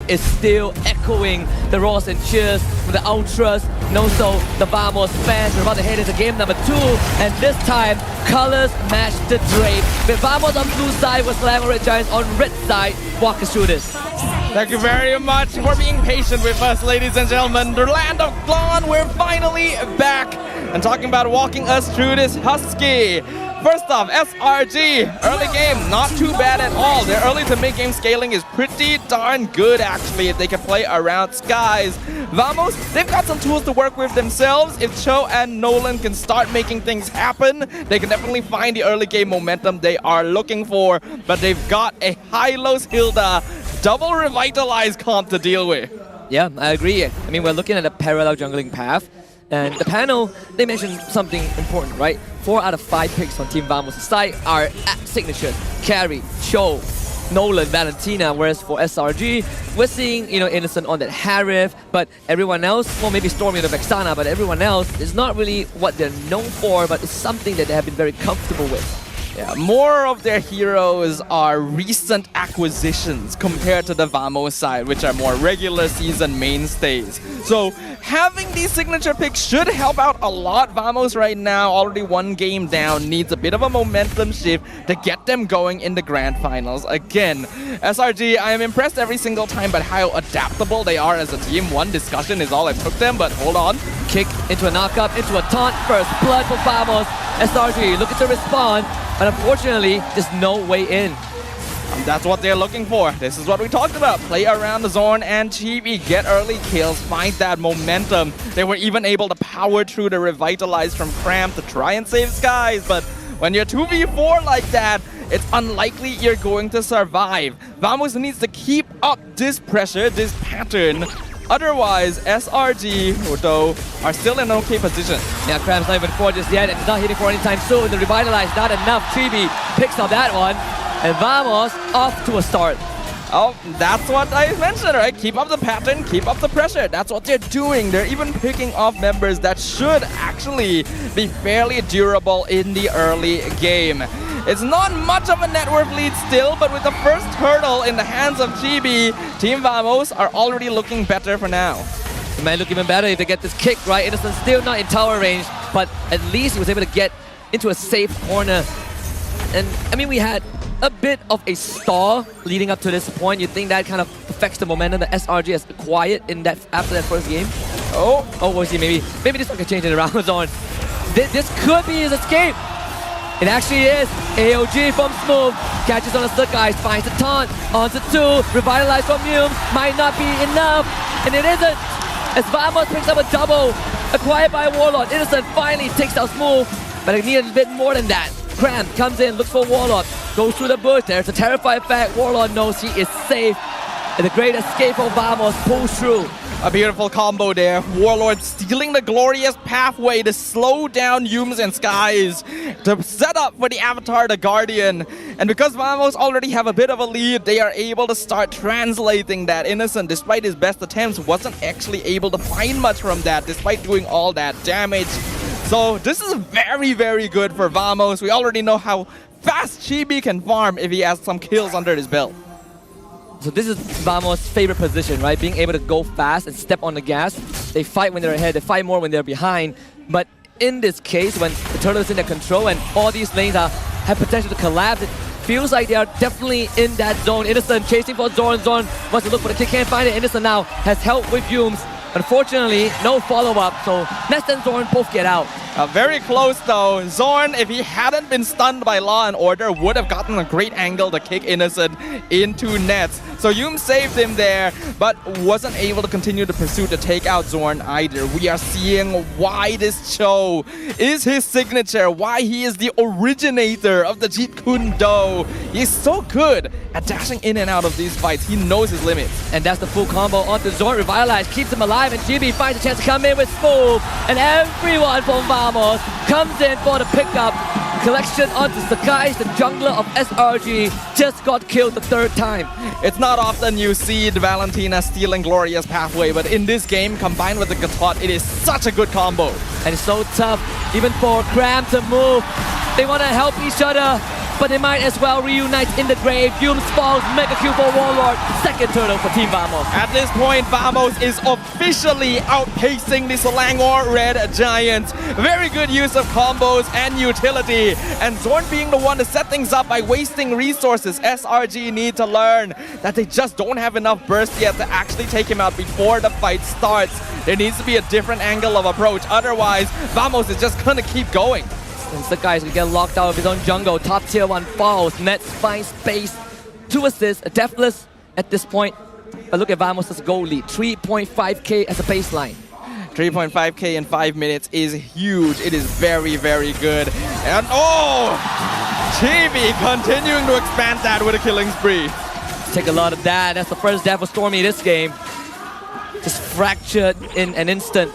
is still echoing the roars and cheers from the Ultras and also the Vamos fans. We're about to head into game number 2, and this time, colors match the drape. With Vamos on blue side, with Slam Red Giants on red side. Walk us through this. Thank you very much for being patient with us, ladies and gentlemen. The land of Glon, we're finally back and talking about walking us through this Husky. First off, SRG, early game, not too bad at all. Their early to mid-game scaling is pretty darn good, actually, if they can play around skies. Vamos, they've got some tools to work with themselves. If Cho and Nolan can start making things happen, they can definitely find the early game momentum they are looking for. But they've got a Hylos Hilda double revitalized comp to deal with. Yeah, I agree. I mean, we're looking at a parallel jungling path. And the panel, they mentioned something important, right? 4 out of 5 picks on Team Vamos' side are at signatures. Carry, Cho, Nolan, Valentina, whereas for SRG, we're seeing, Innocent on that Harif, but everyone else, well, maybe Stormy the Vexana, but everyone else is not really what they're known for, but it's something that they have been very comfortable with. Yeah, more of their heroes are recent acquisitions compared to the Vamos side, which are more regular season mainstays. So having these signature picks should help out a lot. Vamos right now, already 1 game down, needs a bit of a momentum shift to get them going in the grand finals. Again, SRG, I am impressed every single time by how adaptable they are as a team. 1 discussion is all it took them, but hold on. Kick into a knockup, into a taunt, first blood for Vamos. SRG looking to respond, but unfortunately, there's no way in. And that's what they're looking for. This is what we talked about. Play around the Zorn and Chibi, get early kills, find that momentum. They were even able to power through the Revitalize from Cram to try and save Skies, but when you're 2v4 like that, it's unlikely you're going to survive. Vamos needs to keep up this pressure, this pattern. Otherwise, SRG, though, are still in an okay position. Yeah, Cram's not even 4 just yet, and it's not hitting for any time soon. The Revitalize, not enough. Chibi picks up that one, and Vamos off to a start. Oh, that's what I mentioned, right? Keep up the pattern, keep up the pressure. That's what they're doing. They're even picking off members that should actually be fairly durable in the early game. It's not much of a net worth lead still, but with the first hurdle in the hands of Chibi, Team Vamos are already looking better for now. It might look even better if they get this kick, right? Innocent still not in tower range, but at least he was able to get into a safe corner. And I mean, we had a bit of a stall leading up to this point. You think that kind of affects the momentum that SRG has acquired in that after that first game? Oh, we'll see. Maybe this one can change it around. Zone. This could be his escape. It actually is. AOG from Smooth. Catches on the Slick Eyes. Finds the taunt. Onto 2. Revitalize from Hume. Might not be enough. And it isn't. As Vamos picks up a double. Acquired by Warlord. Innocent finally takes out Smooth. But it needed a bit more than that. Cram comes in. Looks for Warlord. Goes through the bush. There's a terrified fact. Warlord knows he is safe. And the great escape for Vamos pulls through. A beautiful combo there. Warlord stealing the glorious pathway to slow down Yumes and Skies to set up for the Avatar, the Guardian. And because Vamos already have a bit of a lead, they are able to start translating that. Innocent, despite his best attempts, wasn't actually able to find much from that, despite doing all that damage. So this is very, very good for Vamos. We already know how fast Chibi can farm if he has some kills under his belt. So this is Vamos' favorite position, right? Being able to go fast and step on the gas. They fight when they're ahead, they fight more when they're behind. But in this case, when the turtle is in their control and all these lanes have potential to collapse, it feels like they are definitely in that zone. Innocent chasing for Zorn. Zorn wants to look for the kick, can't find it. Innocent now has help with Humes. Unfortunately, no follow-up, so Nest and Zorn both get out. Very close though. Zorn, if he hadn't been stunned by Law and Order, would have gotten a great angle to kick Innocent into nets. So Yum saved him there, but wasn't able to continue the pursuit to take out Zorn either. We are seeing why this Cho is his signature, why he is the originator of the Jeet Kune Do. He's so good at dashing in and out of these fights. He knows his limits. And that's the full combo onto Zorn. Revitalize, keeps him alive, and GB finds a chance to come in with Smooth. And everyone from Vamos comes in for the pickup. Collection onto Sakai, the jungler of SRG, just got killed the third time. It's not often you see the Valentina stealing Glorious Pathway, but in this game, combined with the Gatot, it is such a good combo. And it's so tough, even for Cram to move. They want to help each other. but they might as well reunite in the grave. Yums falls, mega kill for Warlord. Second turtle for Team Vamos. At this point, Vamos is officially outpacing the Selangor Red Giants. Very good use of combos and utility. And Zorn being the one to set things up by wasting resources. SRG need to learn that they just don't have enough burst yet to actually take him out before the fight starts. There needs to be a different angle of approach. Otherwise, Vamos is just gonna keep going. Since the guy's gonna get locked out of his own jungle, top tier 1 falls. Nets finds space. 2 assists, deathless at this point. But look at Vamos' goal lead, 3.5k as a baseline. 3.5k in 5 minutes is huge. It is very, very good. And oh! Chibi continuing to expand that with a killing spree. Take a lot of that. That's the first death for Stormy this game. Just fractured in an instant.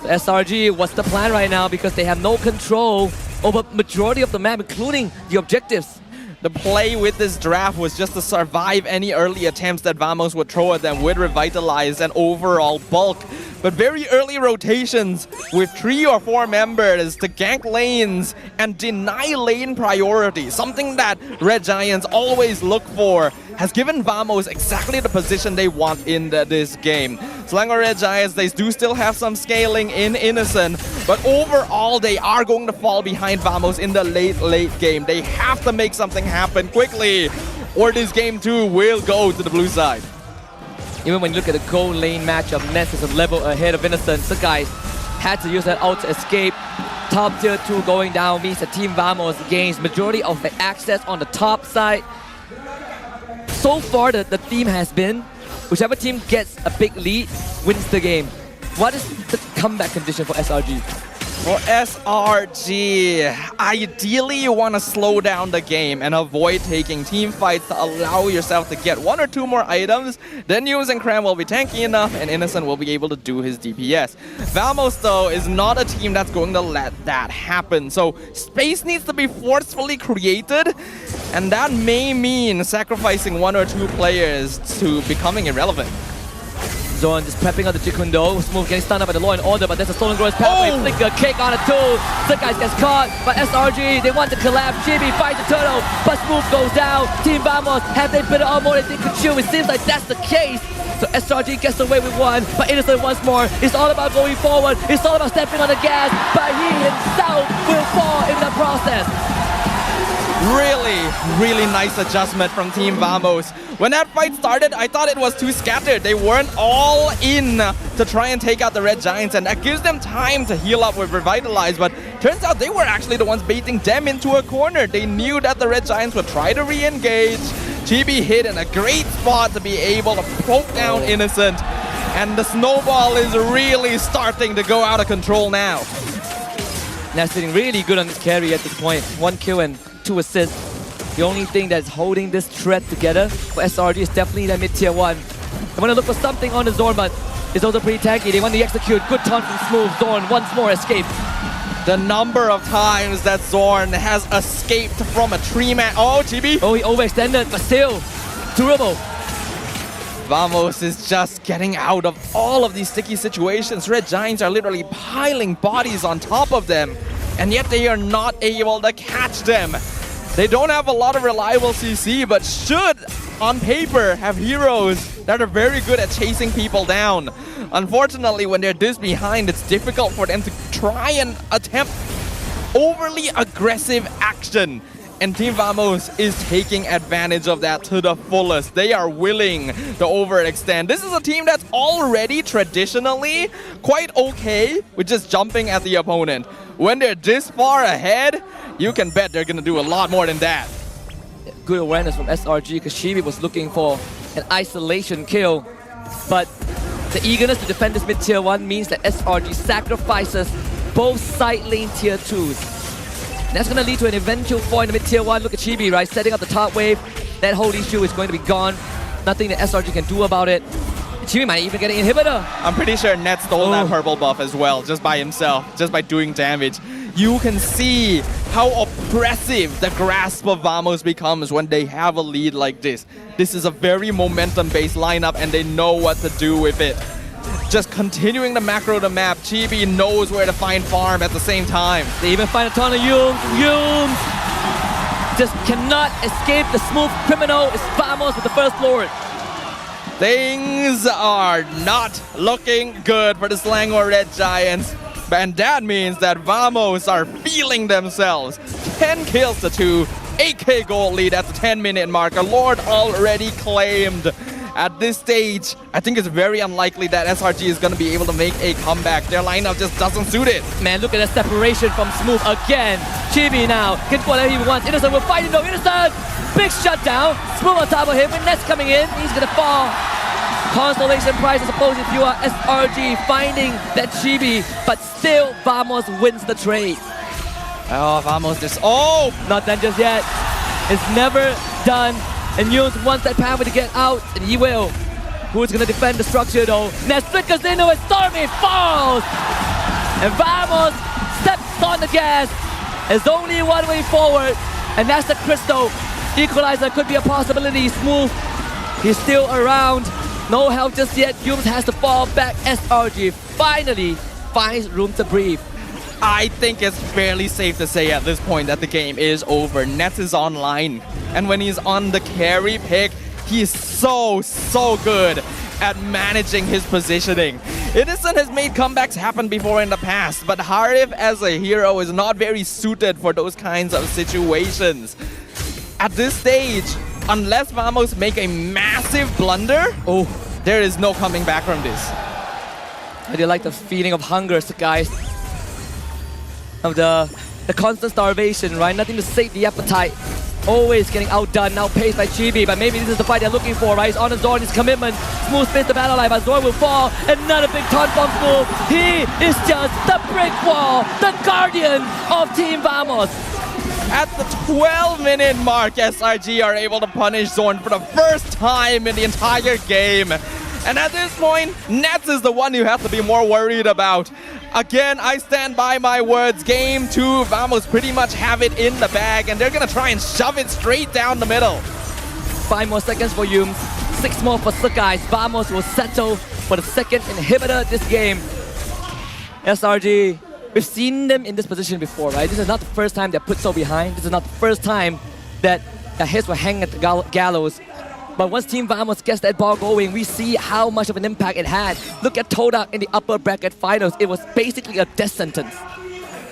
SRG, what's the plan right now? Because they have no control over majority of the map, including the objectives. The play with this draft was just to survive any early attempts that Vamos would throw at them with Revitalize and overall bulk. But very early rotations with 3 or 4 members to gank lanes and deny lane priority, something that Red Giants always look for, has given Vamos exactly the position they want in this game. Selangor Red Giants, they do still have some scaling in Innocent, but overall they are going to fall behind Vamos in the late game. They have to make something happen quickly, or this game too will go to the blue side. Even when you look at the gold lane matchup, Ness is a level ahead of Innocent. So guys had to use that ult to escape. Top tier 2 going down means that Team Vamos gains majority of the access on the top side. So far, the theme has been whichever team gets a big lead wins the game. What is the comeback condition for SRG? For SRG, ideally you want to slow down the game and avoid taking team fights to allow yourself to get 1 or 2 more items. Then Yums and Cram will be tanky enough and Innocent will be able to do his DPS. Vamos though is not a team that's going to let that happen. So space needs to be forcefully created, and that may mean sacrificing 1 or 2 players to becoming irrelevant. Zorn just prepping on the Jikundo. Smooth getting stunned up by the Law and Order, but there's a Stolen Growers pathway. Flicker kick on it too. The guys gets caught, but SRG, they want to collapse. Chibi fights the turtle, but Smooth goes down. Team Vamos, have they bit all more than they could chew? It seems like that's the case. So SRG gets away with 1, but Innocent once more. It's all about going forward. It's all about stepping on the gas, but he himself will fall in the process. Really nice adjustment from Team Vamos. When that fight started, I thought it was too scattered. They weren't all in to try and take out the Red Giants, and that gives them time to heal up with Revitalize, but turns out they were actually the ones baiting them into a corner. They knew that the Red Giants would try to re-engage. Chibi hit in a great spot to be able to poke down Innocent, and the snowball is really starting to go out of control now. That's sitting really good on this carry at this point. 1 kill and 2 assists. The only thing that's holding this thread together for SRG is definitely that mid-tier 1. They want to look for something on the Zorn, but it's also pretty tanky. They want to execute. Good taunt from Smooth. Zorn once more escape. The number of times that Zorn has escaped from a 3-man... Oh, Chibi! Oh, he overextended, but still, durable. Vamos is just getting out of all of these sticky situations. Red Giants are literally piling bodies on top of them, and yet they are not able to catch them. They don't have a lot of reliable CC, but should, on paper, have heroes that are very good at chasing people down. Unfortunately, when they're this behind, it's difficult for them to try and attempt overly aggressive action. And Team Vamos is taking advantage of that to the fullest. They are willing to overextend. This is a team that's already traditionally quite okay with just jumping at the opponent. When they're this far ahead, you can bet they're gonna do a lot more than that. Good awareness from SRG, because Chibi was looking for an isolation kill. But the eagerness to defend this mid-tier 1 means that SRG sacrifices both side lane tier 2s. That's going to lead to an eventual fall in the mid-tier 1. Look at Chibi, right? Setting up the top wave. That whole issue is going to be gone. Nothing that SRG can do about it. Chibi might even get an inhibitor. I'm pretty sure Net stole that purple buff as well, just by himself, just by doing damage. You can see how oppressive the grasp of Vamos becomes when they have a lead like this. This is a very momentum-based lineup, and they know what to do with it. Just continuing to macro the map, Chibi knows where to find farm at the same time. They even find a ton of Yums. just cannot escape the smooth criminal. It's Vamos with the first Lord. Things are not looking good for the Selangor Red Giants. And that means that Vamos are feeling themselves. 10 kills to 2, 8k gold lead at the 10-minute mark. A Lord already claimed. At this stage, I think it's very unlikely that SRG is going to be able to make a comeback. Their lineup just doesn't suit it. Man, look at the separation from Smooth again. Chibi now can do whatever he wants. Innocent will fight it though. Innocent! Big shutdown. Smooth on top of him. When Nets coming in, he's going to fall. Consolation prize, I suppose, if you are SRG finding that Chibi, but still Vamos wins the trade. Oh, Vamos just... Oh! Not done just yet. It's never done. And Yunes wants that pathway to get out, and he will. Who's gonna defend the structure though? Nets flickers into it, Stormy falls! And Vamos steps on the gas. There's only one way forward, and that's the Crystal. Equalizer could be a possibility. Smooth, he's still around. No help just yet. Yunes has to fall back. SRG finally finds room to breathe. I think it's fairly safe to say at this point that the game is over. Nets is online. And when he's on the carry pick, he's so good at managing his positioning. Innocent has made comebacks happen before in the past, but Harif as a hero is not very suited for those kinds of situations. At this stage, unless Vamos make a massive blunder, there is no coming back from this. I do like the feeling of hunger, guys. Of the constant starvation, right? Nothing to sate the appetite. Always getting outdone, outpaced by Chibi, but maybe this is the fight they're looking for, right? He's on his Zorn, his commitment. Smooth spins the battle line, but Zorn will fall. Another big taunt from Smooth. He is just the brick wall, the guardian of Team Vamos. At the 12-minute mark, SRG are able to punish Zorn for the first time in the entire game. And at this point, Nets is the one you have to be more worried about. Again, I stand by my words. Game 2, Vamos pretty much have it in the bag, and they're gonna try and shove it straight down the middle. 5 more seconds for Yumes, 6 more for Sakai's. Vamos will settle for the second inhibitor this game. SRG, we've seen them in this position before, right? This is not the first time they're put so behind. This is not the first time that their heads were hanging at the gallows. But once Team Vamos gets that ball going, we see how much of an impact it had. Look at Todak in the upper bracket finals. It was basically a death sentence.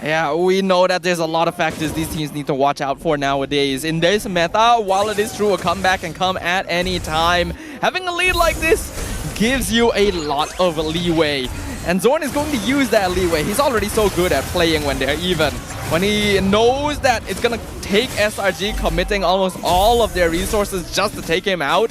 Yeah, we know that there's a lot of factors these teams need to watch out for nowadays. In this meta, while it is true a comeback can come at any time, having a lead like this gives you a lot of leeway. And Zorn is going to use that leeway. He's already so good at playing when they're even. When he knows that it's going to take SRG committing almost all of their resources just to take him out,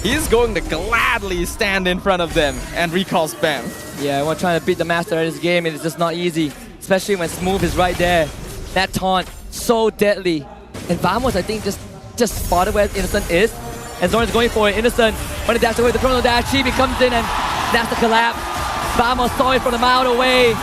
he's going to gladly stand in front of them and recall spam. Yeah, we're trying to beat the master at this game, and it's just not easy. Especially when Smooth is right there. That taunt, so deadly. And Vamos, I think, just spotted where Innocent is. And Zorn is going for it. Innocent, when he dashes away the Chrono Dash, Chibi comes in and that's the collapse. Vamos saw it from a mile away.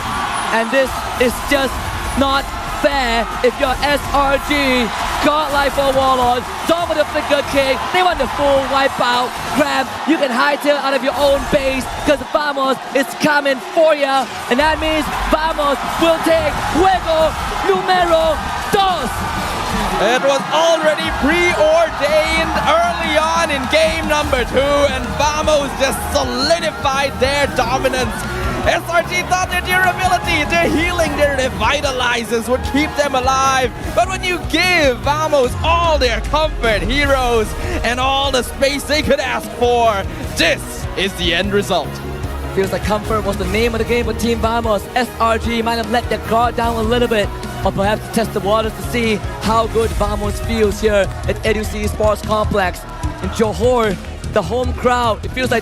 And this is just not fair if you're SRG. Godlike for Warlord. Zorn with a flicker kick. They want the full wipeout. Grab, you can hightail out of your own base because Vamos is coming for you. And that means Vamos will take Juego Numero 2. It was already preordained early on in game number 2, and Vamos just solidified their dominance. SRG thought their durability, their healing, their revitalizers would keep them alive. But when you give Vamos all their comfort, heroes, and all the space they could ask for, this is the end result. Feels like comfort was the name of the game for Team Vamos. SRG might have let their guard down a little bit, or perhaps to test the waters to see how good Vamos feels here at EduC Sports Complex. In Johor, the home crowd, it feels like